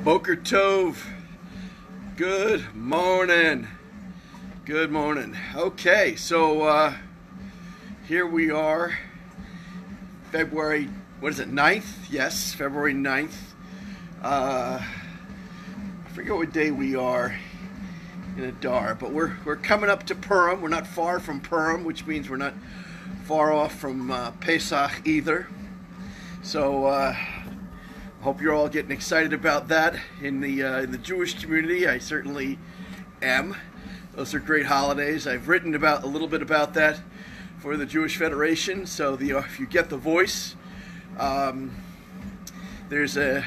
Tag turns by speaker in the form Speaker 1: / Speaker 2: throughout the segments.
Speaker 1: Boker Tov. Good morning. Good morning. Okay, so here we are, February, what is it, 9th? Yes, February 9th. I forget what day we are in Adar, but we're coming up to Purim. We're not far from Purim, which means we're not far off from Pesach either. So hope you're all getting excited about that in the Jewish community. I certainly am. Those are great holidays. I've written about a little bit about that for the Jewish Federation. So if you get the voice, there's we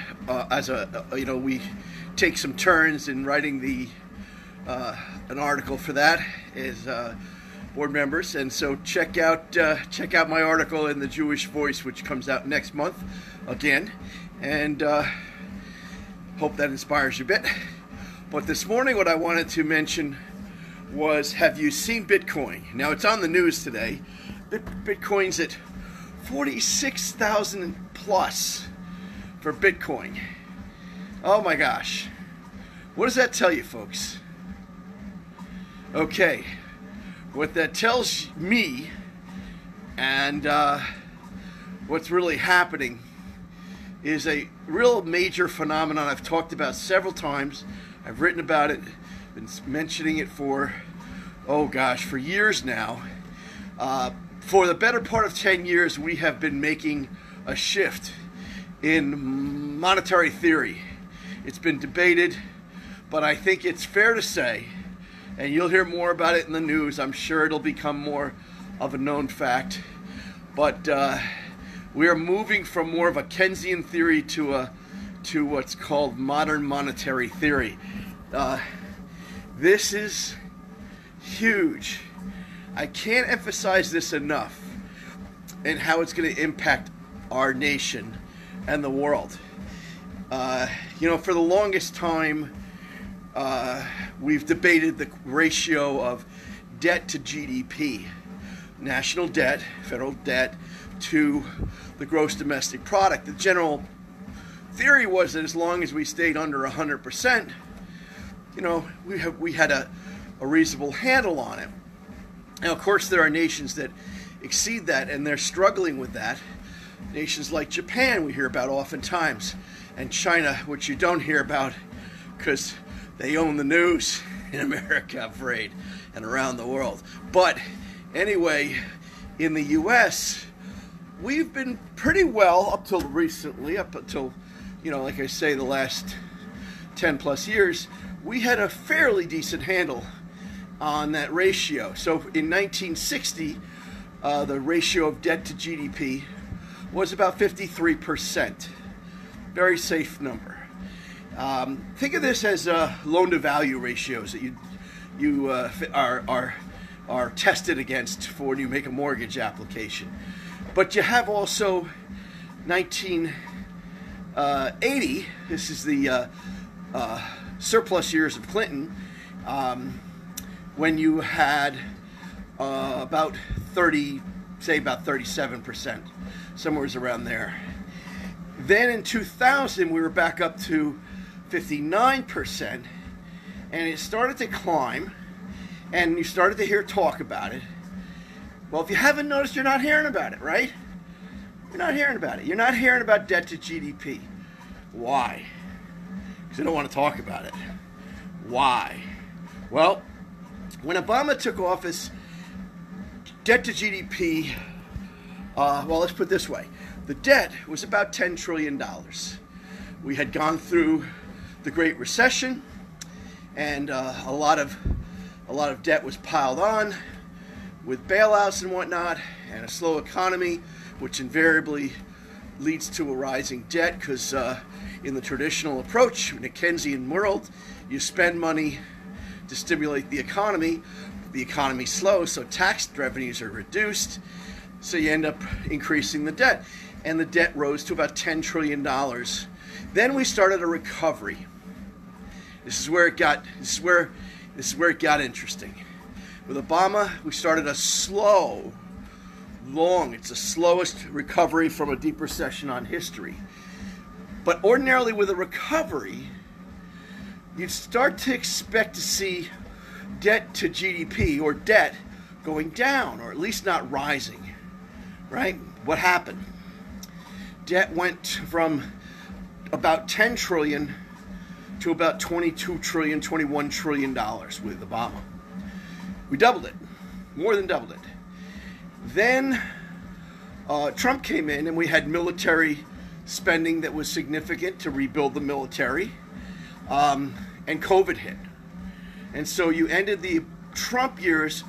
Speaker 1: take some turns in writing an article for that as board members, and so check out my article in the Jewish Voice, which comes out next month again, and hope that inspires you a bit. But this morning, what I wanted to mention was, have you seen Bitcoin? Now, it's on the news today. Bitcoin's at 46,000 plus for Bitcoin. Oh my gosh. What does that tell you, folks? Okay, what that tells me, and what's really happening, is a real major phenomenon I've talked about several times. I've written about it, been mentioning it for years now. For the better part of 10 years, we have been making a shift in monetary theory. It's been debated, but I think it's fair to say, and you'll hear more about it in the news, I'm sure it'll become more of a known fact, but we are moving from more of a Keynesian theory to what's called modern monetary theory. This is huge. I can't emphasize this enough, and how it's going to impact our nation and the world. For the longest time, we've debated the ratio of debt to GDP, national debt, federal debt, to the gross domestic product. The general theory was that as long as we stayed under 100%, we had a reasonable handle on it. Now, of course, there are nations that exceed that, and they're struggling with that. Nations like Japan, we hear about oftentimes, and China, which you don't hear about because they own the news in America, I'm afraid, and around the world. But anyway, in the U.S., we've been pretty well up until recently, like I say, the last 10 plus years, we had a fairly decent handle on that ratio. So in 1960, the ratio of debt to GDP was about 53%. Very safe number. Think of this as loan-to-value ratios that you are tested against for when you make a mortgage application. But you have also 1980. This is the surplus years of Clinton, when you had about 37%, somewhere around there. Then in 2000, we were back up to 59%, and it started to climb, and you started to hear talk about it. Well, if you haven't noticed, you're not hearing about it, right? You're not hearing about it. You're not hearing about debt to GDP. Why? Because they don't want to talk about it. Why? Well, when Obama took office, debt to GDP, let's put it this way. The debt was about $10 trillion. We had gone through the Great Recession, and a lot of debt was piled on with bailouts and whatnot, and a slow economy, which invariably leads to a rising debt, because in the traditional approach, in the Keynesian world, you spend money to stimulate the economy. The economy's slow, so tax revenues are reduced, so you end up increasing the debt. And the debt rose to about $10 trillion. Then we started a recovery. This is where it got interesting. With Obama, we started a it's the slowest recovery from a deep recession on history. But ordinarily with a recovery, you'd start to expect to see debt to GDP, or debt, going down, or at least not rising, right? What happened? Debt went from about 10 trillion to about 22 trillion, 21 trillion dollars with Obama. We doubled it, more than doubled it. Then Trump came in, and we had military spending that was significant to rebuild the military, and COVID hit. And so you ended the Trump years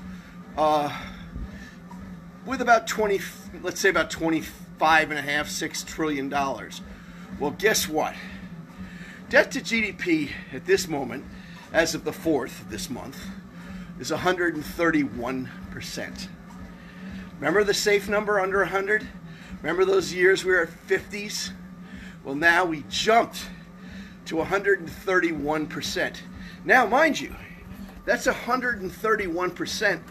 Speaker 1: with about 20, let's say about 25 and a half, $6 trillion. Well, guess what? Debt to GDP at this moment, as of the 4th of this month, is 131%. Remember the safe number under 100? Remember those years we were at 50s? Well, now we jumped to 131%. Now, mind you, that's 131%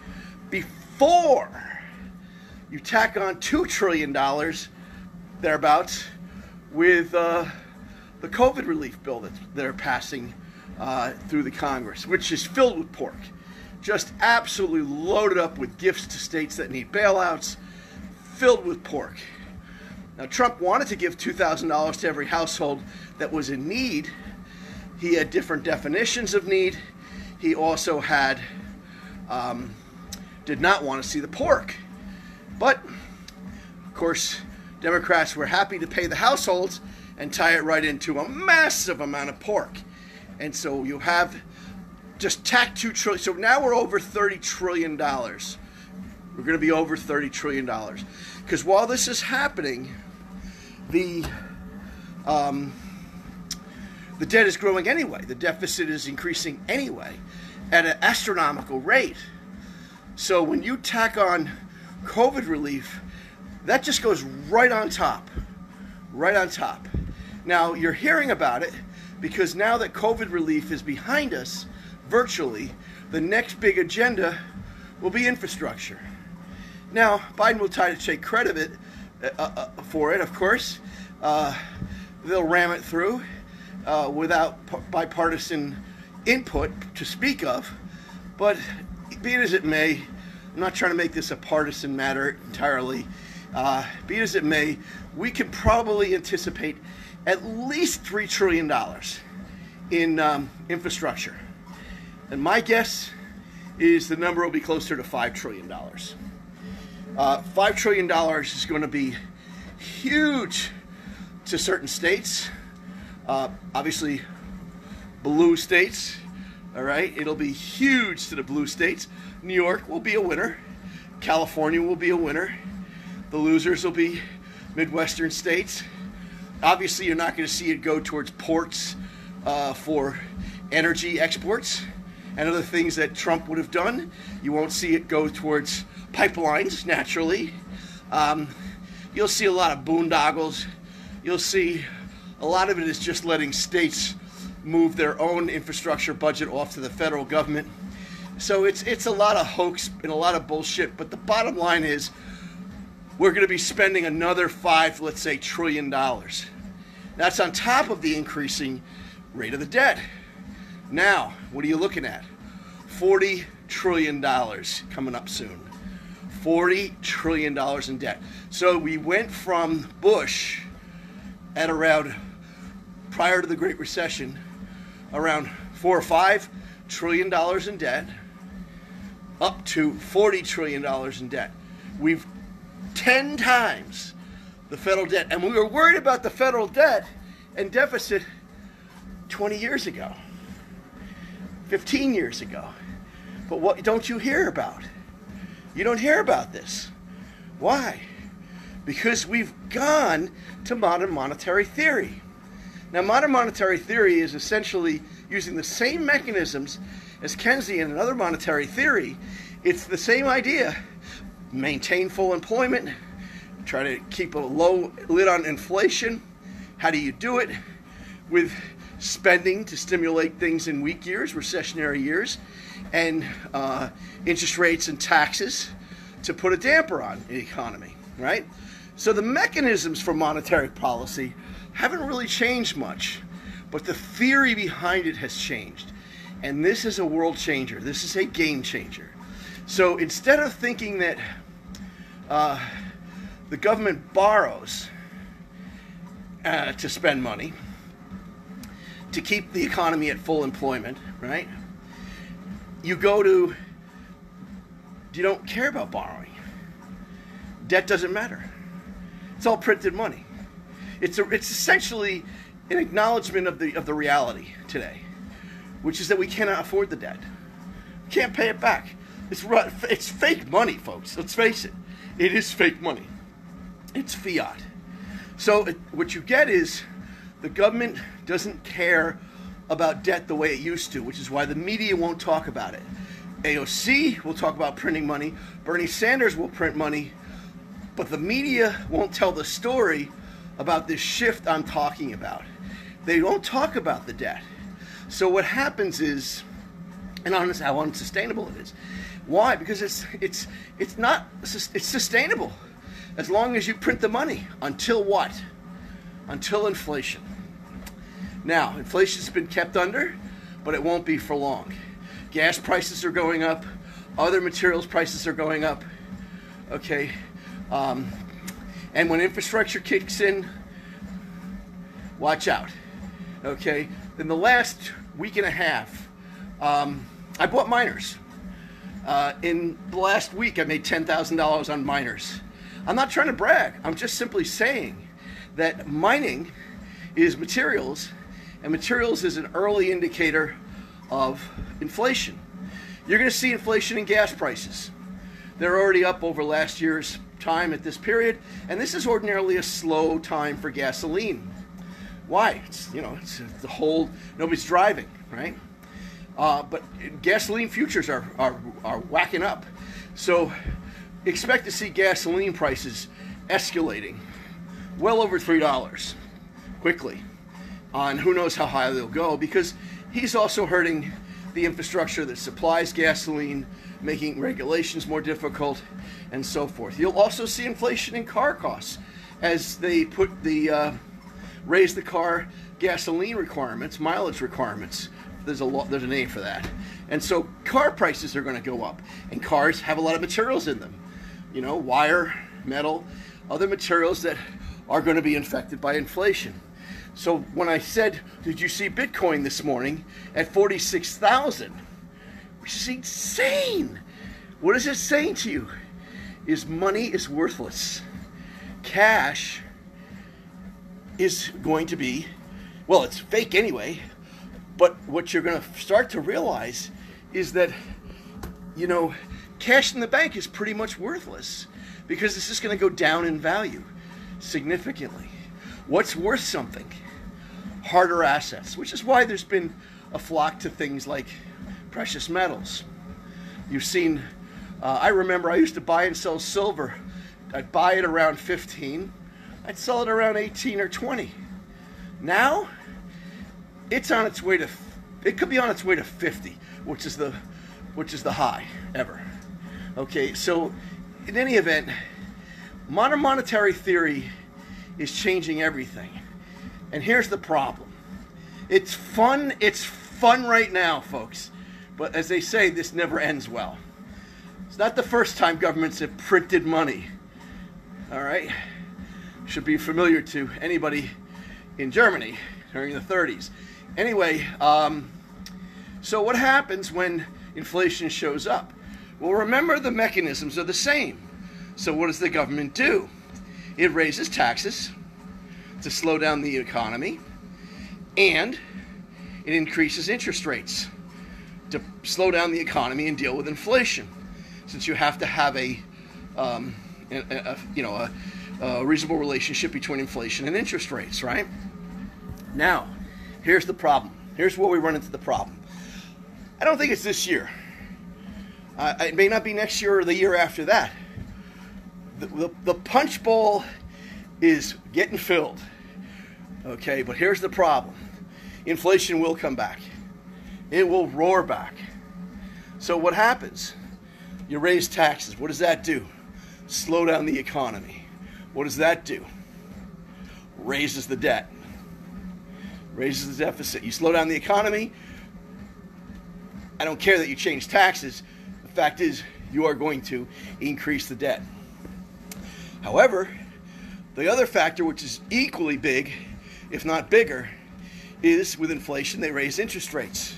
Speaker 1: before you tack on $2 trillion, thereabouts, with the COVID relief bill that they're passing through the Congress, which is filled with pork. Just absolutely loaded up with gifts to states that need bailouts, filled with pork. Now, Trump wanted to give $2,000 to every household that was in need. He had different definitions of need. He also had, did not want to see the pork. But, of course, Democrats were happy to pay the households and tie it right into a massive amount of pork. And so you have just tacked $2 trillion. So now we're over $30 trillion. We're going to be over $30 trillion. Because while this is happening, the debt is growing anyway. The deficit is increasing anyway at an astronomical rate. So when you tack on COVID relief, that just goes right on top. Right on top. Now, you're hearing about it because now that COVID relief is behind us, virtually, the next big agenda will be infrastructure. Now, Biden will try to take credit for it, of course. They'll ram it through without bipartisan input to speak of. But be it as it may, I'm not trying to make this a partisan matter entirely. Be it as it may, we can probably anticipate at least $3 trillion in infrastructure. And my guess is the number will be closer to $5 trillion. $5 trillion is going to be huge to certain states. Obviously, blue states. All right, it'll be huge to the blue states. New York will be a winner. California will be a winner. The losers will be Midwestern states. Obviously, you're not going to see it go towards ports for energy exports and other things that Trump would have done. You won't see it go towards pipelines, naturally. You'll see a lot of boondoggles. You'll see a lot of it is just letting states move their own infrastructure budget off to the federal government. So it's a lot of hoax and a lot of bullshit, but the bottom line is we're going to be spending another let's say, $5 trillion. That's on top of the increasing rate of the debt. Now, what are you looking at? $40 trillion coming up soon. $40 trillion in debt. So we went from Bush at around, prior to the Great Recession, around $4 or $5 trillion in debt, up to $40 trillion in debt. We've 10 times the federal debt. And we were worried about the federal debt and deficit 20 years ago, 15 years ago. But what don't you hear about? You don't hear about this. Why? Because we've gone to modern monetary theory. Now, modern monetary theory is essentially using the same mechanisms as Keynesian and other monetary theory. It's the same idea. Maintain full employment, try to keep a low lid on inflation. How do you do it? With spending to stimulate things in weak years, recessionary years, and interest rates and taxes to put a damper on the economy, right? So the mechanisms for monetary policy haven't really changed much. But the theory behind it has changed. And this is a world changer. This is a game changer. So instead of thinking that the government borrows to spend money to keep the economy at full employment, right? You don't care about borrowing. Debt doesn't matter. It's all printed money. It's essentially an acknowledgement of the reality today, which is that we cannot afford the debt. We can't pay it back. It's fake money, folks. Let's face it. It is fake money. It's fiat. So what you get is the government doesn't care about debt the way it used to, which is why the media won't talk about it. AOC will talk about printing money. Bernie Sanders will print money. But the media won't tell the story about this shift I'm talking about. They won't talk about the debt. So what happens is, and honestly, how unsustainable it is. Why? Because it's sustainable as long as you print the money. Until what? Until inflation. Now, inflation's been kept under, but it won't be for long. Gas prices are going up. Other materials prices are going up. Okay. And when infrastructure kicks in, watch out. Okay. In the last week and a half, I bought miners. In the last week, I made $10,000 on miners. I'm not trying to brag. I'm just simply saying that mining is materials, and materials is an early indicator of inflation. You're going to see inflation in gas prices. They're already up over last year's time at this period, and this is ordinarily a slow time for gasoline. Why? It's the whole, nobody's driving, right? But gasoline futures are whacking up. So expect to see gasoline prices escalating well over $3 quickly, on who knows how high they'll go, because he's also hurting the infrastructure that supplies gasoline, making regulations more difficult, and so forth. You'll also see inflation in car costs as they raise the car gasoline requirements, mileage requirements. There's a name for that. And so car prices are going to go up, and cars have a lot of materials in them. Wire, metal, other materials that are going to be affected by inflation. So when I said, did you see Bitcoin this morning at 46,000, which is insane. What is it saying to you? Is money is worthless. Cash is going to be, well, it's fake anyway, but what you're going to start to realize is that, cash in the bank is pretty much worthless because it's just going to go down in value significantly. What's worth something? Harder assets, which is why there's been a flock to things like precious metals. You've seen, I remember I used to buy and sell silver. I'd buy it around 15. I'd sell it around 18 or 20. Now, it's on its way to, it could be on its way to 50, which is the high ever. Okay, so in any event, modern monetary theory is changing everything. And here's the problem. It's fun right now, folks. But as they say, this never ends well. It's not the first time governments have printed money. All right? Should be familiar to anybody in Germany during the 30s. Anyway, so what happens when inflation shows up? Well, remember, the mechanisms are the same. So what does the government do? It raises taxes to slow down the economy, and it increases interest rates to slow down the economy and deal with inflation, since you have to have a reasonable relationship between inflation and interest rates, right? Now, here's the problem. Here's where we run into the problem. I don't think it's this year. It may not be next year or the year after that. The punch bowl is getting filled. Okay, but here's the problem. Inflation will come back. It will roar back. So what happens? You raise taxes. What does that do? Slow down the economy. What does that do? Raises the debt. raises the deficit. You slow down the economy, I don't care that you change taxes. The fact is, you are going to increase the debt. However, the other factor, which is equally big, if not bigger, is with inflation, they raise interest rates.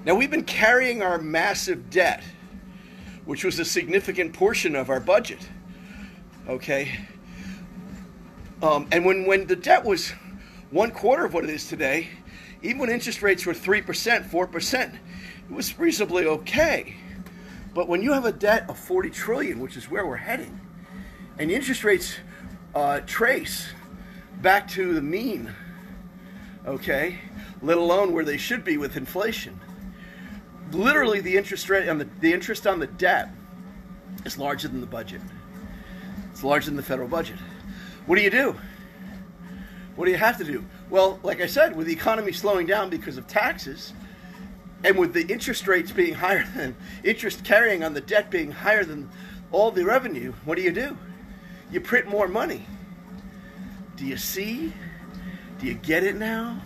Speaker 1: Now, we've been carrying our massive debt, which was a significant portion of our budget, okay? And when the debt was 1/4 of what it is today, even when interest rates were 3%, 4%, it was reasonably okay. But when you have a debt of 40 trillion, which is where we're heading, and the interest rates trace back to the mean, okay, let alone where they should be with inflation, literally the interest rate on the interest on the debt is larger than the budget. It's larger than the federal budget. What do you do? What do you have to do? Well, like I said, with the economy slowing down because of taxes, and with the interest rates being higher than interest carrying on the debt being higher than all the revenue, what do? You print more money. Do you see? Do you get it now?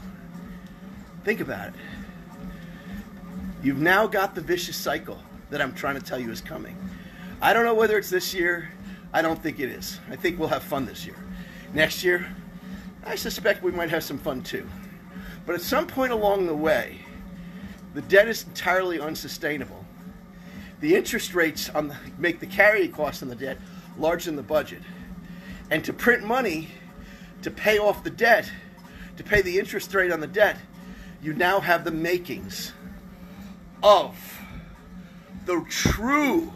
Speaker 1: Think about it. You've now got the vicious cycle that I'm trying to tell you is coming. I don't know whether it's this year. I don't think it is. I think we'll have fun this year. Next year, I suspect we might have some fun too. But at some point along the way, the debt is entirely unsustainable. The interest rates make the carry cost on the debt larger than the budget. And to print money, to pay off the debt, to pay the interest rate on the debt, you now have the makings of the true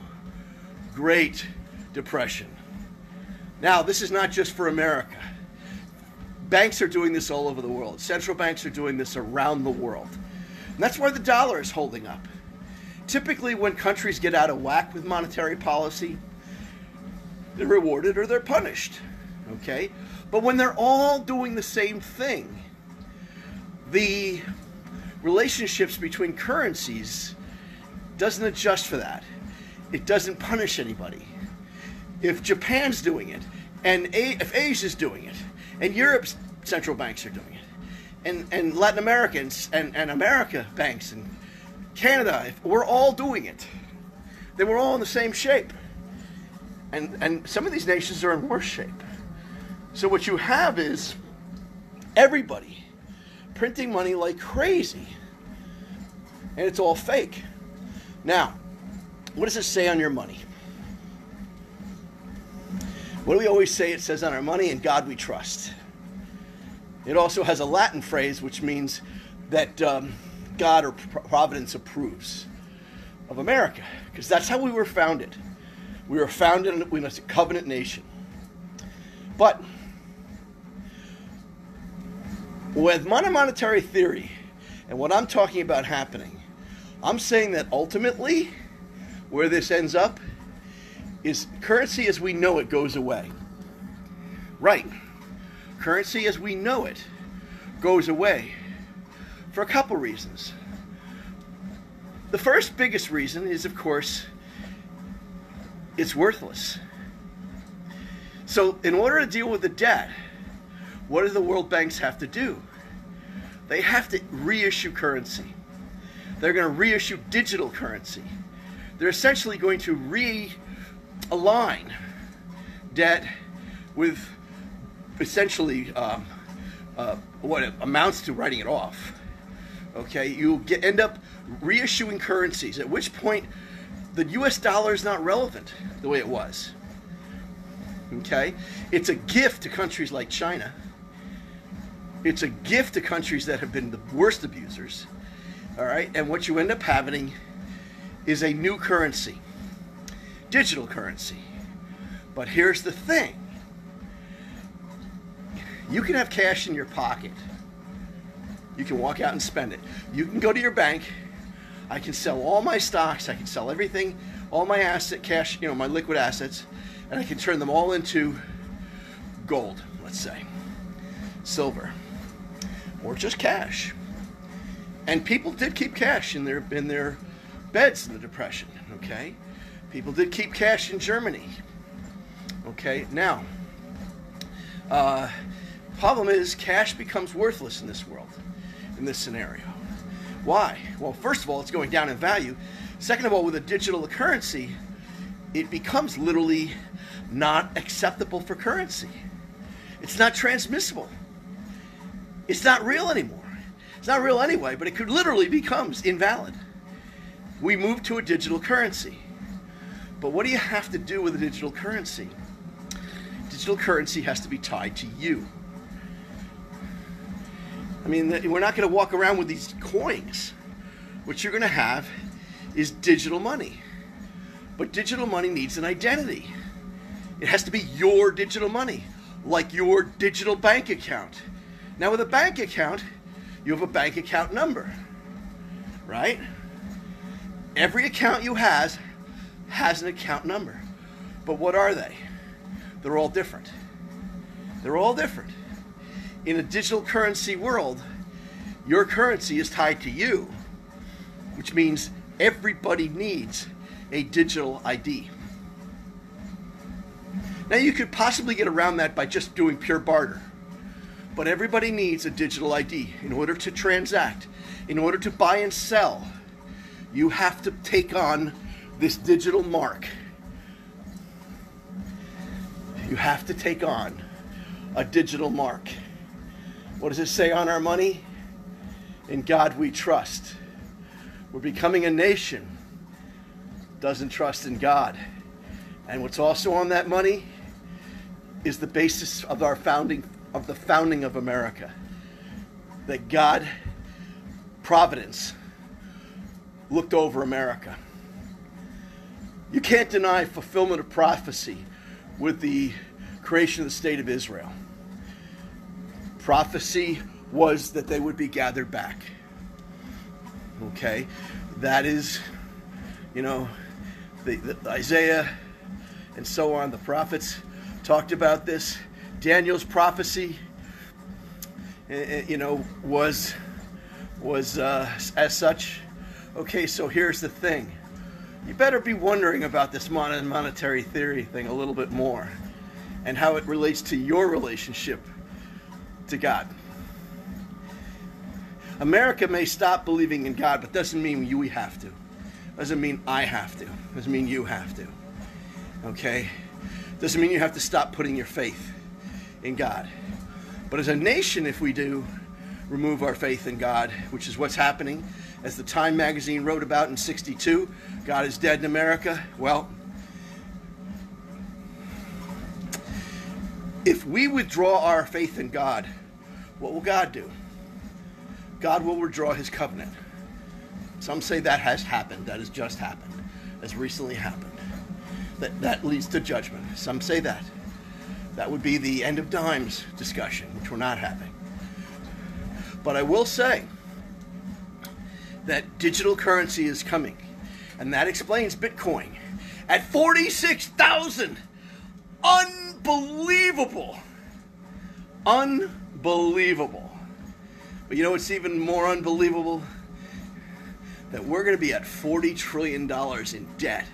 Speaker 1: Great Depression. Now, this is not just for America. Banks are doing this all over the world. Central banks are doing this around the world. And that's why the dollar is holding up. Typically, when countries get out of whack with monetary policy, they're rewarded or they're punished. Okay? But when they're all doing the same thing, the relationships between currencies doesn't adjust for that. It doesn't punish anybody. If Japan's doing it, and if Asia's doing it, and Europe's central banks are doing it, and Latin Americans and America banks and Canada, if we're all doing it, then we're all in the same shape. And some of these nations are in worse shape. So what you have is everybody printing money like crazy. And it's all fake. Now, what does it say on your money? What do we always say it says on our money? In God we trust. It also has a Latin phrase which means that God or Providence approves of America, because that's how we were founded. We were founded in a covenant nation. But with monetary theory and what I'm talking about happening, I'm saying that ultimately where this ends up is currency as we know it goes away. Right. Currency as we know it goes away for a couple reasons. The first biggest reason is, of course, it's worthless. So in order to deal with the debt, what do the world banks have to do? They have to reissue currency. They're going to reissue digital currency. They're essentially going to realign debt with essentially what it amounts to writing it off. Okay, you end up reissuing currencies, at which point the US dollar is not relevant the way it was. Okay, it's a gift to countries like China. It's a gift to countries that have been the worst abusers. All right, and what you end up having is a new currency, digital currency. But here's the thing. You can have cash in your pocket. You can walk out and spend it. You can go to your bank. I can sell all my stocks. I can sell everything, all my asset cash, my liquid assets, and I can turn them all into gold, let's say, silver, or just cash. And people did keep cash in their beds in the Depression. Okay, people did keep cash in Germany. Okay, now Problem is, cash becomes worthless in this world, in this scenario. Why? Well, first of all, it's going down in value. Second of all, with a digital currency, it becomes literally not acceptable for currency. It's not transmissible. It's not real anymore. It's not real anyway, but it could literally becomes invalid. We move to a digital currency. But what do you have to do with a digital currency? Digital currency has to be tied to you. I mean, we're not going to walk around with these coins. What you're going to have is digital money. But digital money needs an identity. It has to be your digital money, like your digital bank account. Now, with a bank account, you have a bank account number, right? Every account you have has an account number. But what are they? They're all different. They're all different. In a digital currency world, your currency is tied to you, which means everybody needs a digital ID. Now, you could possibly get around that by just doing pure barter, but everybody needs a digital ID in order to transact, in order to buy and sell. You have to take on this digital mark. You have to take on a digital mark. What does it say on our money? In God we trust. We're becoming a nation that doesn't trust in God. And what's also on that money is the basis of our founding of America. That God, providence, looked over America. You can't deny fulfillment of prophecy with the creation of the state of Israel. Prophecy was that they would be gathered back. Okay? That is, the Isaiah and so on, the prophets talked about this. Daniel's prophecy, was as such. Okay, so here's the thing. You better be wondering about this monetary theory thing a little bit more and how it relates to your relationship to God. America may stop believing in God, but doesn't mean we have to. Doesn't mean I have to. Doesn't mean you have to. Okay? Doesn't mean you have to stop putting your faith in God. But as a nation, if we do remove our faith in God, which is what's happening, as the Time magazine wrote about in '62, God is dead in America. Well, if we withdraw our faith in God, what will God do? God will withdraw his covenant. Some say that has happened. That has just happened. Has recently happened. That leads to judgment. Some say that. That would be the end of times discussion, which we're not having. But I will say that digital currency is coming. And that explains Bitcoin at 46,000. Unbelievable. Unbelievable. But you know what's even more unbelievable? That we're going to be at $40 trillion in debt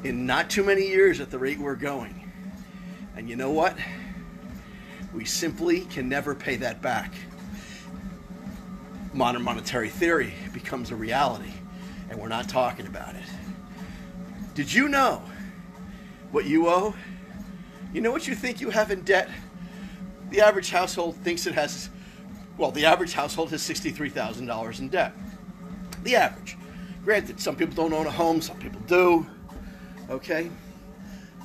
Speaker 1: in not too many years at the rate we're going. And you know what? We simply can never pay that back. Modern monetary theory becomes a reality, and we're not talking about it. Did you know what you owe? You know what you think you have in debt? The average household thinks it has, the average household has $63,000 in debt. The average. Granted, some people don't own a home, some people do. Okay?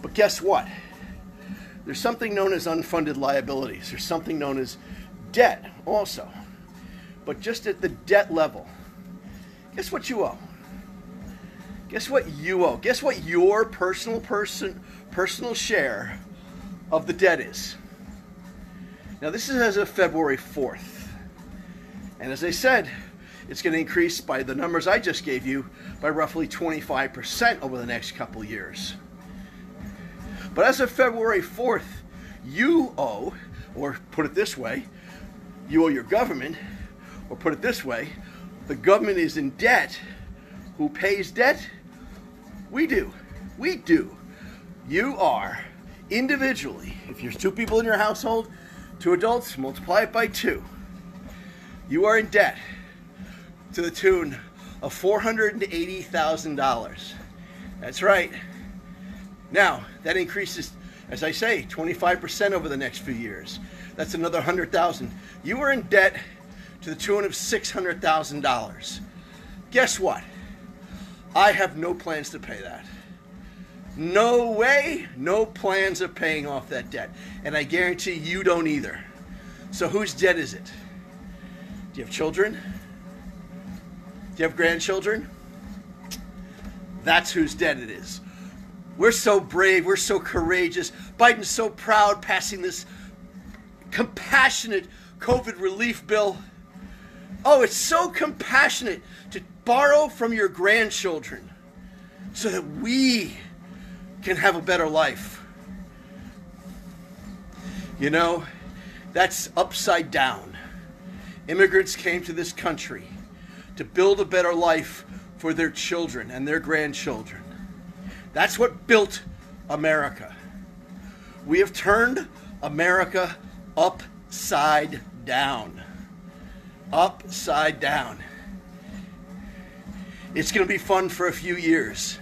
Speaker 1: But guess what? There's something known as unfunded liabilities. There's something known as debt also. But just at the debt level, guess what you owe? Guess what you owe? Guess what your personal share of the debt is? Now, this is as of February 4th. And as I said, it's going to increase by the numbers I just gave you by roughly 25% over the next couple of years. But as of February 4th, you owe, or put it this way, you owe your government, or put it this way, the government is in debt. Who pays debt? We do. We do. You are individually, if there's two people in your household, To adults, multiply it by 2. You are in debt to the tune of $480,000. That's right. Now, that increases, as I say, 25% over the next few years. That's another $100,000. You are in debt to the tune of $600,000. Guess what? I have no plans to pay that. No way, no plans of paying off that debt. And I guarantee you don't either. So whose debt is it? Do you have children? Do you have grandchildren? That's whose debt it is. We're so brave, we're so courageous. Biden's so proud passing this compassionate COVID relief bill. Oh, it's so compassionate to borrow from your grandchildren so that we can have a better life. You know, that's upside down. Immigrants came to this country to build a better life for their children and their grandchildren. That's what built America. We have turned America upside down. Upside down. It's going to be fun for a few years.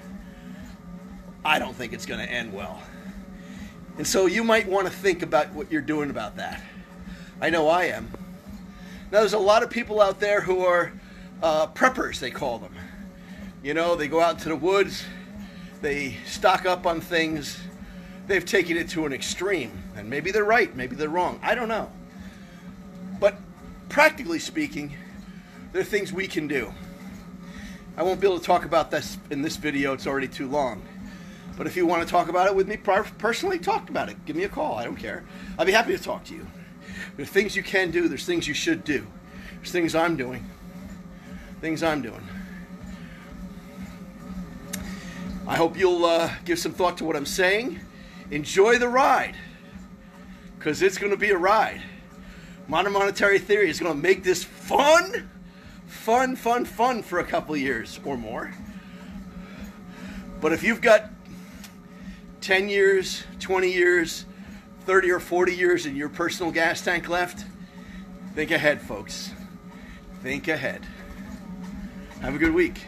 Speaker 1: I don't think it's going to end well. And so you might want to think about what you're doing about that. I know I am. Now, there's a lot of people out there who are preppers, they call them. You know, they go out to the woods, they stock up on things. They've taken it to an extreme. And maybe they're right, maybe they're wrong. I don't know. But practically speaking, there are things we can do. I won't be able to talk about this in this video. It's already too long. But if you want to talk about it with me personally, talk about it. Give me a call. I don't care. I'll be happy to talk to you. There's things you can do. There's things you should do. There's things I'm doing. Things I'm doing. I hope you'll give some thought to what I'm saying. Enjoy the ride, because it's going to be a ride. Modern monetary theory is going to make this fun for a couple of years or more. But if you've got 10 years, 20 years, 30 or 40 years in your personal gas tank left, think ahead, folks. Think ahead. Have a good week.